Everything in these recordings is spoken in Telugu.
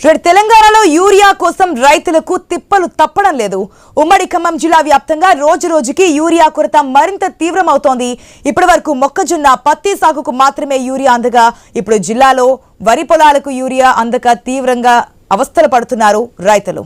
తెలంగాణలో యూరియా కోసం రైతులకు తిప్పలు తప్పడం లేదు. ఉమ్మడి ఖమ్మం జిల్లా వ్యాప్తంగా రోజు రోజుకి యూరియా కొరత మరింత తీవ్రమవుతోంది. ఇప్పటివరకు మొక్కజొన్న, పత్తి సాగుకు మాత్రమే యూరియా అందగా ఇప్పుడు జిల్లాలో వరి పొలాలకు యూరియా అందక తీవ్రంగా అవస్థలు పడుతున్నారు రైతులు.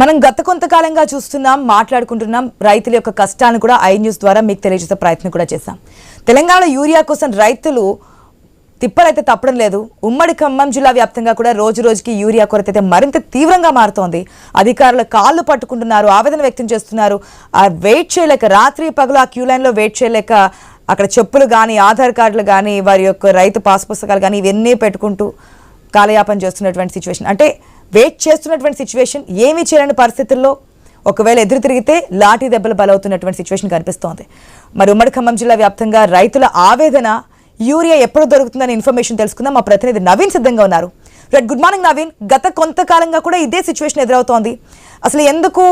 మనం గత కొంతకాలంగా చూస్తున్నాం, మాట్లాడుకుంటున్నాం. రైతుల యొక్క కష్టాలను కూడా ఐ న్యూస్ ద్వారా మీకు తెలియజేసే ప్రయత్నం కూడా చేశాం. తెలంగాణ యూరియా కోసం రైతులు తిప్పలైతే తప్పడం లేదు. ఉమ్మడి ఖమ్మం జిల్లా వ్యాప్తంగా కూడా రోజు రోజుకి యూరియా కొరత అయితే మరింత తీవ్రంగా మారుతోంది. అధికారులు కాళ్ళు పట్టుకుంటున్నారు, ఆవేదన వ్యక్తం చేస్తున్నారు. వెయిట్ చేయలేక, రాత్రి పగలు ఆ క్యూ లైన్లో వెయిట్ చేయలేక అక్కడ చెప్పులు కానీ, ఆధార్ కార్డులు కానీ, వారి యొక్క రైతు పాస్ పుస్తకాలు కానీ ఇవన్నీ పెట్టుకుంటూ కాలయాపన చేస్తున్నటువంటి సిచ్యువేషన్, అంటే వెయిట్ చేస్తున్నటువంటి సిచ్యువేషన్. ఏమీ చేయలేని పరిస్థితుల్లో ఒకవేళ ఎదురు తిరిగితే లాఠీ దెబ్బలు బలవుతున్నటువంటి సిచ్యువేషన్ కనిపిస్తోంది. మరి ఉమ్మడి ఖమ్మం జిల్లా వ్యాప్తంగా రైతుల ఆవేదన, యూరియా ఎప్పుడు దొరుకుతుందని ఇన్ఫర్మేషన్ తెలుసుకుందాం. మా ప్రతినిధి నవీన్ సిద్ధంగా ఉన్నారు. Good morning Naveen. గత కొంతకాలంగా కూడా ఇదే సిచ్యువేషన్ ఎదురవుతోంది. అసలు ఎందుకు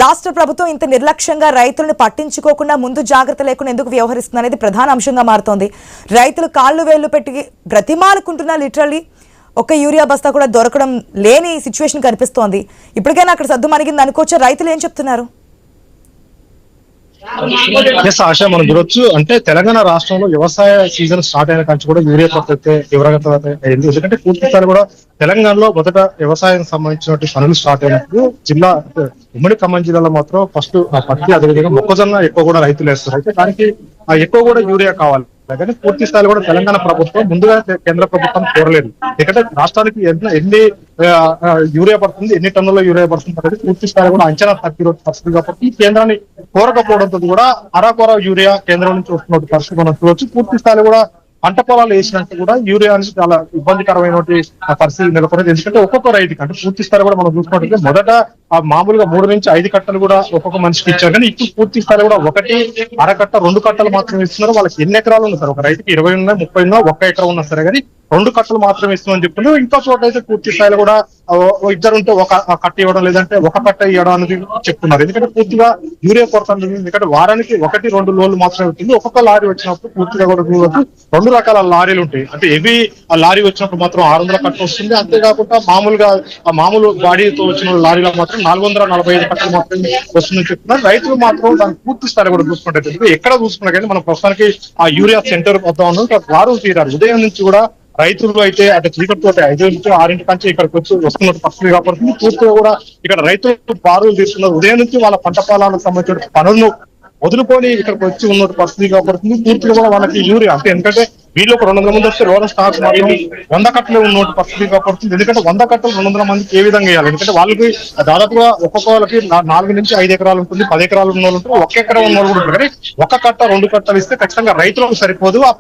రాష్ట్ర ప్రభుత్వం ఇంత నిర్లక్ష్యంగా రైతులను పట్టించుకోకుండా, ముందు జాగ్రత్త లేకుండా ఎందుకు వ్యవహరిస్తుంది అనేది ప్రధాన అంశంగా మారుతోంది. రైతులు కాళ్ళు వేళ్లు పెట్టి బ్రతిమాలుకుంటున్నా, లిటరల్లీ ఒక యూరియా బస్తా కూడా దొరకడం లేని సిచ్యువేషన్ కనిపిస్తోంది. ఇప్పటికైనా అక్కడ సద్దు మణిగింది అనుకోవచ్చా? రైతులు ఏం చెప్తున్నారు? ఆశ మనం చూడొచ్చు. అంటే తెలంగాణ రాష్ట్రంలో వ్యవసాయ సీజన్ స్టార్ట్ అయిన కంచి కూడా యూరియా కొరత అయితే తీవ్రంగా అయింది. ఎందుకంటే పూర్తిసారి కూడా తెలంగాణలో మొదట వ్యవసాయం సంబంధించినటువంటి పనులు స్టార్ట్ అయినప్పుడు జిల్లా ఉమ్మడి ఖమ్మం జిల్లాలో మాత్రం ఫస్ట్ పత్తి, అదేవిధంగా మొక్కజొన్న ఎక్కువ కూడా రైతులు వేస్తారు. అయితే దానికి ఎక్కువ కూడా యూరియా కావాలి. కానీ పూర్తి స్థాయిలో కూడా తెలంగాణ ప్రభుత్వం ముందుగా కేంద్ర ప్రభుత్వం కోరలేదు. ఎందుకంటే రాష్ట్రానికి ఎన్ని యూరియా పడుతుంది, ఎన్ని టన్నుల యూరియా పడుతుంది అనేది పూర్తి స్థాయిలో కూడా అంచనా తగ్గిన పరిస్థితి కాబట్టి కేంద్రాన్ని కోరకపోవడంతో కూడా అరాకొర యూరియా కేంద్రం నుంచి వస్తున్న పరిస్థితి మనం చూడవచ్చు. పూర్తి స్థాయిలో కూడా పంట పొలాలు వేసినాక కూడా యూరియా అనేది చాలా ఇబ్బందికరమైన పరిస్థితి నెలకొనేది. ఎందుకంటే ఒక్కొక్క రైతుకి, అంటే పూర్తి స్థాయి కూడా మనం చూసుకుంటే మొదట మామూలుగా 3 నుంచి 5 కట్టలు కూడా ఒక్కొక్క మనిషికి ఇచ్చారు. కానీ ఇప్పుడు పూర్తి స్థాయి కూడా 1 అరకట్ట 2 కట్టలు మాత్రమే ఇస్తున్నారు. వాళ్ళకి ఎన్ని ఎకరాలు ఉన్నా సరే, ఒక రైతుకి 20 ఉన్నా, 30 ఉన్నా, 1 ఎకరం ఉన్నా సరే కానీ 2 కట్టలు మాత్రమే ఇస్తున్నామని చెప్తున్నారు. ఇంకా చోట అయితే పూర్తి స్థాయిలో కూడా ఇద్దరు ఉంటే 1 కట్ట ఇవ్వడం, లేదంటే 1 కట్ట ఇవ్వడం అనేది చెప్తున్నారు. ఎందుకంటే పూర్తిగా యూరియా కొరత ఉంది. ఎందుకంటే వారానికి 1-2 లోన్లు మాత్రమే అవుతుంది. ఒక్కొక్క లారీ వచ్చినప్పుడు పూర్తిగా కూడా 2 రకాల లారీలు ఉంటాయి. అంటే హెవీ లారీ వచ్చినప్పుడు మాత్రం 600 కట్ట వస్తుంది. అంతేకాకుండా మామూలు బాడీతో వచ్చిన లారీలో మాత్రం 445 కట్టలు మాత్రమే వస్తుందని చెప్తున్నారు. రైతులు మాత్రం దానికి పూర్తి స్థాయి కూడా చూసుకుంటే ఎక్కడ చూసుకున్నా కానీ మనం ప్రస్తుతానికి ఆ యూరియా సెంటర్ వద్ద ఉన్నాం. వారు తీరారు. ఉదయం నుంచి కూడా రైతులు అయితే అటు చీకటితో 5 నుంచి 6 కంచి ఇక్కడికి వచ్చి వస్తున్న పరిస్థితి కాబట్టి పూర్తిగా కూడా ఇక్కడ రైతులు బారులు తీస్తున్నారు. ఉదయం నుంచి వాళ్ళ పంట పొలాలకు సంబంధించిన పనులను వదులుకొని ఇక్కడికి వచ్చి ఉన్న పరిస్థితి కాబట్టి పూర్తిగా కూడా వాళ్ళకి యూరియా, అంటే ఎందుకంటే వీళ్ళు ఒక 200 మంది వస్తే రోడ్ల స్టాక్ మాత్రం 100 కట్టలు ఉన్న పరిస్థితి కాబట్టి, ఎందుకంటే 100 కట్టలు 200 మందికి ఏ విధంగా వేయాలి? ఎందుకంటే వాళ్ళకి దాదాపుగా ఒక్కొక్క వాళ్ళకి 4 నుంచి 5 ఎకరాలు ఉంటుంది, 10 ఎకరాలు ఉన్న వాళ్ళు ఉంటారు, 1 ఎకరం ఉన్న వాళ్ళు కూడా ఉంటారు. కానీ 1 కట్ట 2 కట్టలు ఇస్తే ఖచ్చితంగా రైతులకు సరిపోదు ఆ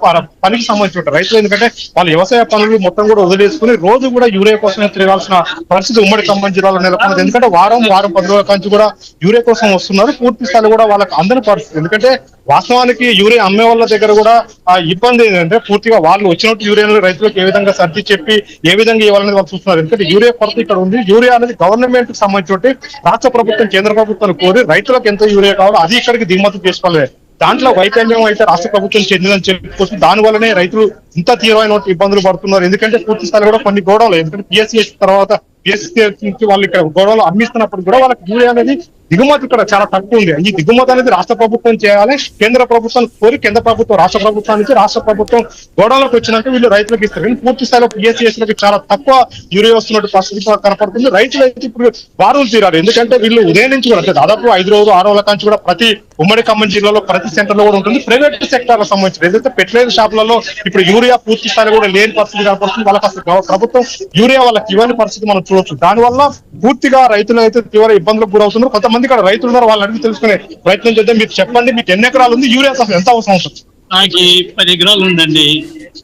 పనికి సంబంధించి ఉంటారు రైతులు. ఎందుకంటే వాళ్ళు వ్యవసాయ పనులు మొత్తం కూడా వదిలేసుకుని రోజు కూడా యూరియా కోసమే తిరగాల్సిన పరిస్థితి ఉమ్మడి ఖమ్మం జిల్లాలో నెలకొన్నది. ఎందుకంటే వారం 10 రోజుల నుంచి కూడా యూరియా కోసం వస్తున్నారు. పూర్తి స్థాయిలో కూడా వాళ్ళకి అందని పరిస్థితి. ఎందుకంటే వాస్తవానికి యూరియా అమ్మే వాళ్ళ దగ్గర కూడా ఆ ఇబ్బంది ఏంటంటే పూర్తిగా వాళ్ళు వచ్చినట్టు యూరియాను రైతులకు ఏ విధంగా సర్ది చెప్పి ఏ విధంగా ఇవ్వాలనేది వాళ్ళు చూస్తున్నారు. ఎందుకంటే యూరియా కొరత ఇక్కడ ఉంది. యూరియా అనేది గవర్నమెంట్ కి సంబంధించి రాష్ట్ర ప్రభుత్వం, కేంద్ర ప్రభుత్వాన్ని కోరి రైతులకు ఎంత యూరియా కావాలో అది ఇక్కడికి దిగుమతి చేసుకోవాలి. దాంట్లో వైఫల్యం అయితే రాష్ట్ర ప్రభుత్వం చెందిందని చెప్పుకోవచ్చు. దాని వల్లనే రైతులు ఇంత తీవ్రమైన ఇబ్బందులు పడుతున్నారు. ఎందుకంటే పూర్తి స్థాయి కూడా కొన్ని గోడవలు, ఎందుకంటే పిఎస్సి తర్వాత పిఎస్సి నుంచి వాళ్ళు ఇక్కడ గోడవలు అమ్మిస్తున్నప్పుడు కూడా వాళ్ళకి యూరియా అనేది దిగుమతి ఇక్కడ చాలా తక్కువ ఉంది. ఈ దిగుమతి అనేది రాష్ట్ర ప్రభుత్వం చేయాలి. కేంద్ర ప్రభుత్వం కోరి కేంద్ర ప్రభుత్వం రాష్ట్ర ప్రభుత్వానికి, రాష్ట్ర ప్రభుత్వం గోడవలకు వచ్చినాక వీళ్ళు రైతులకు ఇస్తారు. కానీ పూర్తి స్థాయిలో పిఎస్సి చాలా తక్కువ యూరియా వస్తున్నట్టు పరిస్థితి కనపడుతుంది. రైతులు అయితే ఇప్పుడు బారులు తీరారు. ఎందుకంటే వీళ్ళు ఉదయం నుంచి కూడా, అంటే దాదాపు 5 రోజులు 6 రోజుల నుంచి కూడా ప్రతి ఉమ్మడి ఖమ్మం జిల్లాలో ప్రతి సెంటర్ లో కూడా ఉంటుంది. ప్రైవేట్ సెక్టర్ సంబంధించి ఏదైతే ఫెర్టిలైజర్ షాపులలో ఇప్పుడు యూరియా పూర్తి స్థాయిలో కూడా లేని పరిస్థితి కనపడుతుంది. వాళ్ళకి అసలు ప్రభుత్వం యూరియా వాళ్ళకి ఇవ్వని పరిస్థితి మనం చూడొచ్చు. దానివల్ల పూర్తిగా రైతులు అయితే తీవ్ర ఇబ్బందులకు గురవుతున్నారు. కొంతమంది ఇక్కడ రైతులు ఉన్నారు, వాళ్ళని అడిగి తెలుసుకునే ప్రయత్నం చేద్దాం. మీరు చెప్పండి, మీకు ఎన్ని ఎకరాలు ఉంది, యూరియా అసలు ఎంత అవసరం ఉంటుంది? నాకు 10 ఎకరాలు ఉందండి.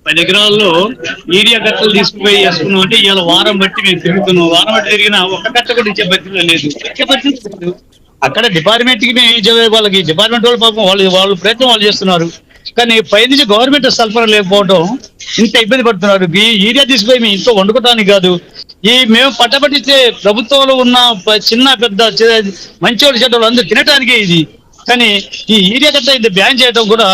10 ఎకరాల్లో యూరియా కట్టలు తీసుకుపోయి వేసుకున్నాం అంటే ఇవాళ వారం బట్టి మేము తిరుగుతున్నాం. వారం బట్టి తిరిగినా ఒక కట్ట కూడా ఇచ్చే పరిస్థితి లేదు. ఇచ్చే పరిస్థితి లేదు. అక్కడ డిపార్ట్మెంట్ కి వాళ్ళకి డిపార్ట్మెంట్ వాళ్ళు పాపం వాళ్ళు ప్రయత్నం వాళ్ళు చేస్తున్నారు. కానీ పైనుంచి గవర్నమెంట్ సరఫరా లేకపోవడం ఇంత ఇబ్బంది పడుతున్నారు. ఈ యూరియా తీసుకుపోయి మేము ఇంట్లో వండుకోవడానికి కాదు, మేము పట్టబట్టిస్తే ప్రభుత్వంలో ఉన్న చిన్న పెద్ద మంచివాళ్ళు చెడ్డవాళ్ళు అందరూ తినడానికి ఇది. కానీ ఈ యూరియా కట్ట ఇది బ్యాన్ చేయడం కూడా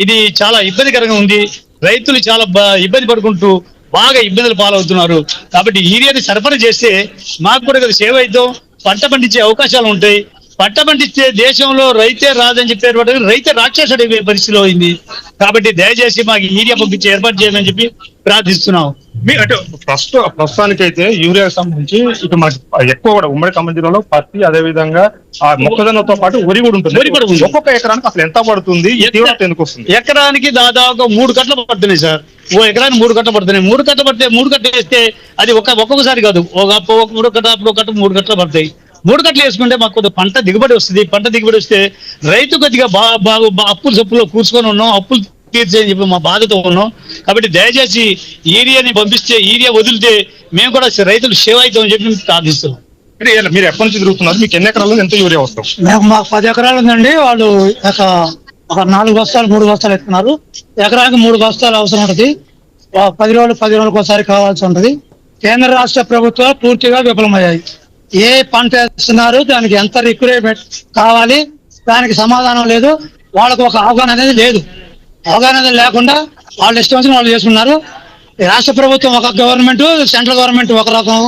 ఇది చాలా ఇబ్బందికరంగా ఉంది. రైతులు చాలా ఇబ్బంది పడుకుంటూ బాగా ఇబ్బందులు పాలవుతున్నారు. కాబట్టి యూరియాని సరఫరా చేస్తే మాకు కూడా సేవ అవుతాం, పంట పండించే అవకాశాలు ఉంటాయి. పంట పండిస్తే దేశంలో రైతే రాదని చెప్పారు, రైతే రాక్షసుడు పరిస్థితిలో అయింది. కాబట్టి దయచేసి మాకు యూరియా పంపించి ఏర్పాటు చేయమని చెప్పి ప్రార్థిస్తున్నాం. అంటే ప్రస్తుతానికి అయితే యూరియాకి సంబంధించి ఇటు మనకి ఎక్కువ కూడా ఉమ్మడి ఖమ్మం జిల్లాలో పత్తి, అదే విధంగా ఆ మొక్కజొన్నతో పాటు వరి కూడా ఉంటుంది. ఒక్కొక్క ఎకరానికి అసలు ఎంత పడుతుంది, ఎందుకు వస్తుంది? ఎకరానికి దాదాపు 3 కట్టలు పడుతున్నాయి సార్. ఓ ఎకరానికి 3 కట్టలు పడుతున్నాయి. 3 కట్ట పడితే 3 కట్టలు వేస్తే అది ఒక్కొక్కసారి కాదు, ఒక 3 కట్ట అప్పుడు 3 కట్టలు పడతాయి. 3 కట్టలు వేసుకుంటే మాకు కొద్దిగా పంట దిగుబడి వస్తుంది. పంట దిగుబడి వస్తే రైతు కొద్దిగా బాగా అప్పులు సప్పుల్లో కూర్చుకొని ఉన్నాం, అప్పులు తీర్చని చెప్పి మా బాధతో ఉన్నాం. కాబట్టి దయచేసి యూరియాని పంపిస్తే, యూరియా వదిలితే మేము కూడా రైతులు సేవ అవుతామని చెప్పి ప్రార్థిస్తున్నాం. మీరు ఎప్పటి నుంచి తిరుగుతున్నారు, మీకు ఎన్ని ఎకరాలు ఎంత యూరియా వస్తాం? మాకు 10 ఎకరాలు ఉందండి. వాళ్ళు ఒక 4 బస్తాలు 3 బస్తాలు ఎత్తున్నారు. ఎకరానికి 3 బస్తాలు అవసరం ఉంటుంది. 10 రోజులకు ఒకసారి కావాల్సి ఉంటుంది. కేంద్ర రాష్ట్ర ప్రభుత్వాలు పూర్తిగా విఫలమయ్యాయి. ఏ పంట వేస్తున్నారు, దానికి ఎంత రిక్వైర్మెంట్ కావాలి, దానికి సమాధానం లేదు. వాళ్ళకు ఒక అవగాహన అనేది లేదు. అవగాహన అనేది లేకుండా వాళ్ళు ఇష్టం వచ్చిన వాళ్ళు చేసుకున్నారు. రాష్ట్ర ప్రభుత్వం ఒక గవర్నమెంట్, సెంట్రల్ గవర్నమెంట్ ఒక రకం.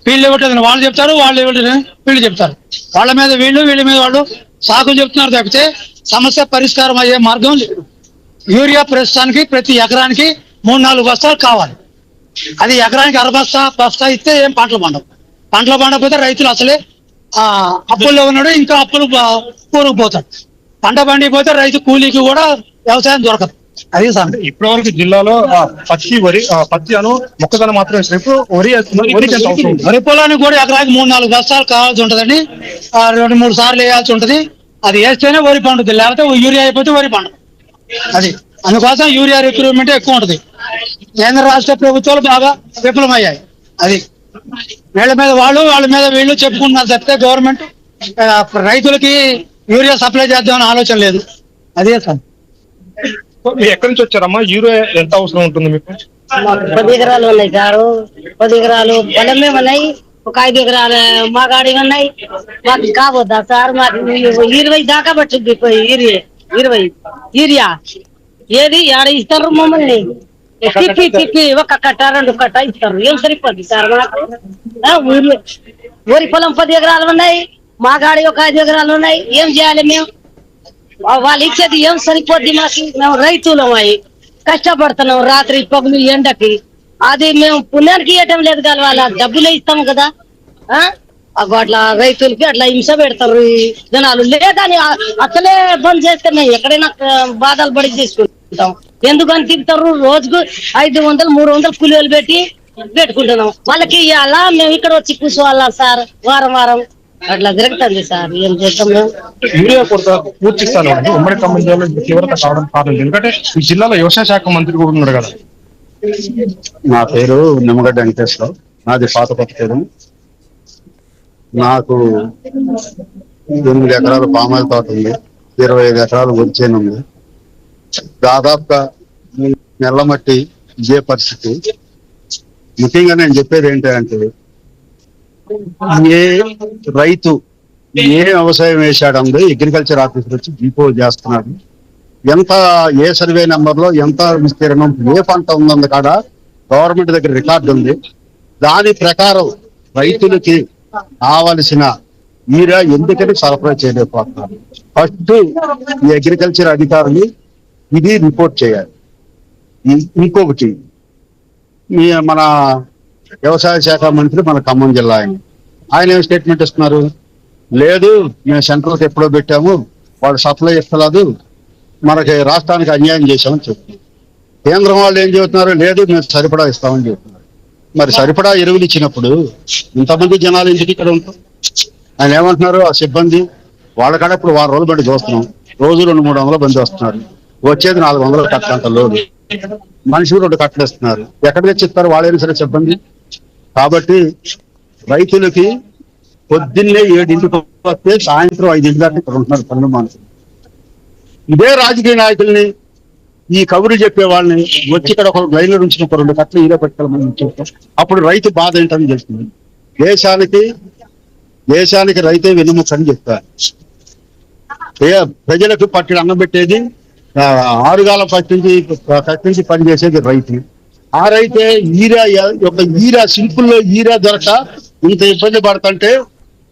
వీళ్ళు ఇవ్వట్లేదు వాళ్ళు చెప్తారు, వాళ్ళు ఇవ్వట్లేదు వీళ్ళు చెప్తారు. వాళ్ళ మీద వీళ్ళ మీద వాళ్ళు సాకులు చెప్తున్నారు తప్పితే సమస్య పరిష్కారం అయ్యే మార్గం లేదు. యూరియా ప్రస్తుతానికి ప్రతి ఎకరానికి 3-4 బస్తాలు కావాలి. అది ఎకరానికి 60 బస్తా ఇస్తే ఏం పంటలు పండకపోతే రైతులు అసలే అప్పుల్లో ఉన్నాడు, ఇంకా అప్పులు కూరుకుపోతాడు. పంట పండిపోతే రైతు కూలీకి కూడా వ్యవసాయం దొరకదు. అది సార్ ఇప్పటి వరకు జిల్లాలో పత్తి అను మొక్కజొన్న మాత్రమే ఇప్పుడు వరి పొలానికి కూడా ఎకరానికి 3-4 బస్తాలు కావాల్సి ఉంటదండి. 2-3 సార్లు వేయాల్సి ఉంటది. అది వేస్తేనే వరి పండుతుంది, లేకపోతే యూరియా అయిపోతే వరి పండు. అది అందుకోసం యూరియా రిక్రూట్మెంట్ ఎక్కువ ఉంటది. కేంద్ర రాష్ట్ర ప్రభుత్వాలు బాగా విఫలమయ్యాయి. అది వీళ్ళ మీద వాళ్ళ మీద వీళ్ళు చెప్పుకుంటున్నారు తప్పితే గవర్నమెంట్ రైతులకి యూరియా సప్లై చేద్దామని ఆలోచన లేదు. అదే సార్. మీరు ఎక్కడి నుంచి వచ్చారమ్మా? యూరియా ఎంత అవసరం ఉంటుంది మీకు? 10 ఎకరాలు ఉన్నాయి సార్. 10 ఎకరాలు పొలమే ఉన్నాయి. ఒక 5 ఎకరాలు మా గాడి ఉన్నాయి. మాకు కాబోద్దా సార్? మాకు 20 దాకా పట్టింది యూరియా. ఏది ఆడ ఇస్తారు మమ్మల్ని తిప్పి 1 కట్ట 2 కట్ట ఇస్తారు. ఏం సరిపోద్ది సార్ మాకు? వరి పొలం 10 ఎకరాలు ఉన్నాయి. మా గాడి ఒక 5 ఎకరాలు ఉన్నాయి. ఏం చేయాలి మేము? వాళ్ళు ఇచ్చేది ఏం సరిపోద్ది మాకు? మేము రైతులం అయి కష్టపడుతున్నాం రాత్రి పగులు ఎండకి. అది మేము పుణ్యానికి ఇవ్వటం లేదు కదా, వాళ్ళ డబ్బులే ఇస్తాము కదా. అట్లా రైతులకి అట్లా హింస పెడతారు జనాలు. లేదని అసలే బంద్ చేస్తే మేము ఎక్కడైనా బాధలు పడి తీసుకుంటాం. ఎందుకని తిప్పుతారు? రోజుకు 500-300 కూలీలు పెట్టుకుంటున్నాం. వాళ్ళకి అలా మేము ఇక్కడ వచ్చి కూర్చోవాలా సార్? వారం అట్లా జరుగుతుంది సార్. ఏం చేస్తాం మేము? యూరియా కొరత పూర్తి స్థాయిలో ఉమ్మడి ఖమ్మం జిల్లాలో తీవ్రత కావడం కారణం ఎందుకంటే ఈ జిల్లాలో వ్యవసాయ శాఖ మంత్రి కూడా ఉన్నాడు కదా. నా పేరు నిమ్మగడ్డ వెంకటేశ్వరరావు. నాది పాత పత్రికేదం. నాకు 8 ఎకరాలు పామాయిల్ తోట ఉంది. 25 ఎకరాలు వరి చేను ఉంది. దాదాపుగా నెల మట్టి ఇదే పరిస్థితి. ముఖ్యంగా నేను చెప్పేది ఏంటంటే, ఏ రైతు ఏ వ్యవసాయం వేసాడందో అగ్రికల్చర్ ఆఫీసర్ వచ్చి డిపో చేస్తున్నాడు. ఎంత ఏ సర్వే నెంబర్లో ఎంత విస్తీర్ణం ఏ పంట ఉందన్న కాడ గవర్నమెంట్ దగ్గర రికార్డు ఉంది. దాని ప్రకారం రైతులకి కావలసిన యూరియా ఎందుకని సరఫరా చేయలేకపోతున్నారు. ఫస్ట్ ఈ అగ్రికల్చర్ అధికారులు ఇది రిపోర్ట్ చేయాలి. ఇంకొకటి మన వ్యవసాయ శాఖ మంత్రి మన ఖమ్మం జిల్లా ఆయన ఏం స్టేట్మెంట్ ఇస్తున్నారు, లేదు మేము సెంట్రల్కి ఎప్పుడో పెట్టాము, వాళ్ళు సప్లై ఇస్తలేదు, మనకి రాష్ట్రానికి అన్యాయం చేశామని చెప్తున్నారు. కేంద్రం వాళ్ళు ఏం చెబుతున్నారు, లేదు మేము సరిపడా ఇస్తామని చెబుతున్నారు. మరి సరిపడా ఎరువులు ఇచ్చినప్పుడు ఇంతమంది జనాలు ఎందుకు ఇక్కడ ఉంటారు? ఆయన ఏమంటున్నారు, ఆ సిబ్బంది వాళ్ళకాడ ఇప్పుడు 6 రోజులు బండి చూస్తున్నాం, రోజు 200-300 బండి వస్తున్నారు, వచ్చేది 400 కట్టంత లోడు, మనిషికి 2 కట్టలు ఇస్తున్నారు. ఎక్కడ తెచ్చిస్తారు వాళ్ళైనా సరే సిబ్బంది. కాబట్టి రైతులకి పొద్దున్నే 7 వస్తే సాయంత్రం 5 దాకా ఇక్కడ ఉంటున్నారు పనులు మనుషులు. ఇదే రాజకీయ నాయకుల్ని ఈ కబుర్లు చెప్పే వాళ్ళని వచ్చి ఇక్కడ ఒక లైన్లో నుంచి 2 కట్టలు ఈలో పెట్టాలని చెప్తాం. అప్పుడు రైతు బాధ ఏంటని తెలుస్తుంది. దేశానికి రైతే వెన్నుముక అని చెప్తారు. ప్రజలకు పట్టిన అన్నం పెట్టేది, ఆరుగాలం కట్టించి పనిచేసేది రైతు. ఆ రైతే ఈరా సింపుల్లో ఈరా దొరక ఇంత ఇబ్బంది పడుతుంటే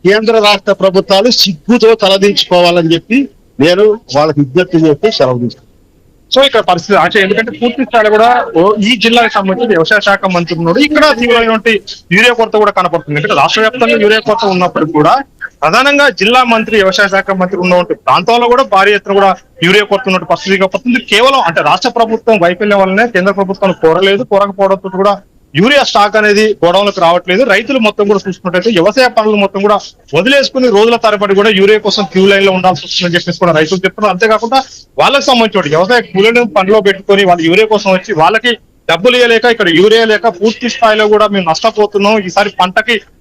కేంద్ర రాష్ట్ర ప్రభుత్వాలు సిగ్గుతో తలదించుకోవాలని చెప్పి నేను వాళ్ళకి విజ్ఞప్తి చేస్తే సెలవు తీసుకున్నాను. సో ఇక్కడ పరిస్థితి అంటే ఎందుకంటే పూర్తి స్థాయిలో కూడా ఈ జిల్లాకి సంబంధించి వ్యవసాయ శాఖ మంత్రి ఉన్నాడు. ఇక్కడ తీవ్రమైనటువంటి యూరియా కొరత కూడా కనపడుతుంది. అంటే రాష్ట్ర వ్యాప్తంగా యూరియా కొరత ఉన్నప్పటికీ కూడా ప్రధానంగా జిల్లా మంత్రి వ్యవసాయ శాఖ మంత్రి ఉన్నటువంటి ప్రాంతాల్లో కూడా భారీ ఎత్తున కూడా యూరియా కొరత ఉన్నటువంటి పరిస్థితి కనపడుతుంది. కేవలం అంటే రాష్ట్ర ప్రభుత్వం వైఫల్యం వల్లనే కేంద్ర ప్రభుత్వం కోరకపోవడంతో కూడా యూరియా స్టాక్ అనేది గోడౌన్లకు రావట్లేదు. రైతులు మొత్తం కూడా చూసుకున్నట్టయితే వ్యవసాయ పనులు మొత్తం కూడా వదిలేసుకుని రోజుల తరబడి కూడా యూరియా కోసం క్యూ లైన్ లో ఉండాల్సి వస్తుందని చెప్పేసి కూడా రైతులు చెప్తున్నారు. అంతేకాకుండా వాళ్ళకి సంబంధించి వ్యవసాయ కూలీలను పనిలో పెట్టుకొని వాళ్ళు యూరియా కోసం వచ్చి వాళ్ళకి డబ్బులు ఇవ్వలేక ఇక్కడ యూరియా లేక పూర్తి స్థాయిలో కూడా మేము నష్టపోతున్నాం. ఈసారి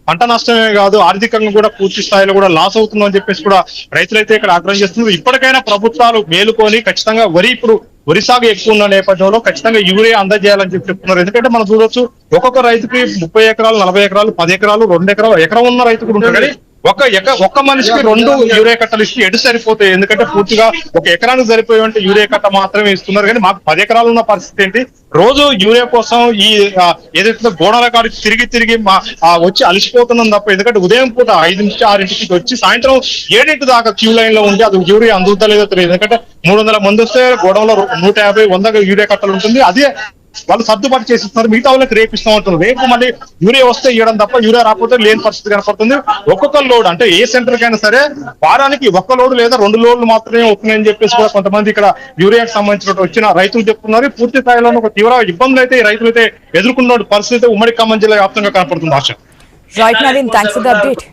పంట నష్టమే కాదు ఆర్థికంగా కూడా పూర్తి స్థాయిలో కూడా లాస్ అవుతుందని అని చెప్పేసి కూడా రైతులైతే ఇక్కడ ఆగ్రహం చేస్తున్నారు. ఇప్పటికైనా ప్రభుత్వాలు మేలుకొని ఖచ్చితంగా వరి సాగు ఎక్కువ ఉన్న నేపథ్యంలో ఖచ్చితంగా యూరియా అందజేయాలని చెప్పి చెప్తున్నారు. ఎందుకంటే మనం చూడొచ్చు ఒక్కొక్క రైతుకి 30 ఎకరాలు, 40 ఎకరాలు, 10 ఎకరాలు, 2 ఎకరాలు, ఎకరం ఉన్న రైతు కూడా ఉంటారు. కానీ ఒక్క మనిషికి 2 యూరియా కట్టలు ఇచ్చి ఎటు సరిపోతాయి? ఎందుకంటే పూర్తిగా ఒక ఎకరానికి సరిపోయేంటే యూరియా కట్ట మాత్రమే ఇస్తున్నారు. కానీ మాకు 10 ఎకరాలు ఉన్న పరిస్థితి ఏంటి? రోజు యూరియా కోసం ఈ ఏదైతే గోడల కాడికి తిరిగి వచ్చి అలసిపోతున్నాం తప్ప. ఎందుకంటే ఉదయం పూట 5 నుంచి 6 వచ్చి సాయంత్రం 7 దాకా క్యూ లైన్ లో ఉండి అది యూరియా అందుతలేదో తెలియదు. ఎందుకంటే 300 మంది వస్తే గోడంలో 150-100 యూరియా కట్టలు ఉంటుంది. అదే వాళ్ళు సర్దుబాటు చేసిస్తున్నారు. మిగతా వాళ్ళకి రేపు ఇస్తాం అంటున్నారు. రేపు మళ్ళీ యూరియా వస్తే ఇవ్వడం తప్ప యూరియా రాకపోతే లేని పరిస్థితి కనపడుతుంది. ఒక్కొక్క లోడ్ అంటే ఏ సెంటర్ కైనా సరే వారానికి 1 లోడ్ లేదా 2 లోడ్లు మాత్రమే వస్తున్నాయని చెప్పేసి కూడా కొంతమంది ఇక్కడ యూరియాకి సంబంధించిన వచ్చిన రైతులు చెప్తున్నారు. పూర్తి స్థాయిలో ఒక తీవ్ర ఇబ్బందులు అయితే ఈ రైతులు అయితే ఎదుర్కొన్న పరిస్థితి ఉమ్మడి ఖమ్మం జిల్లా వ్యాప్తంగా కనపడుతుంది. ఆశ. Right Naveen, thanks for the update.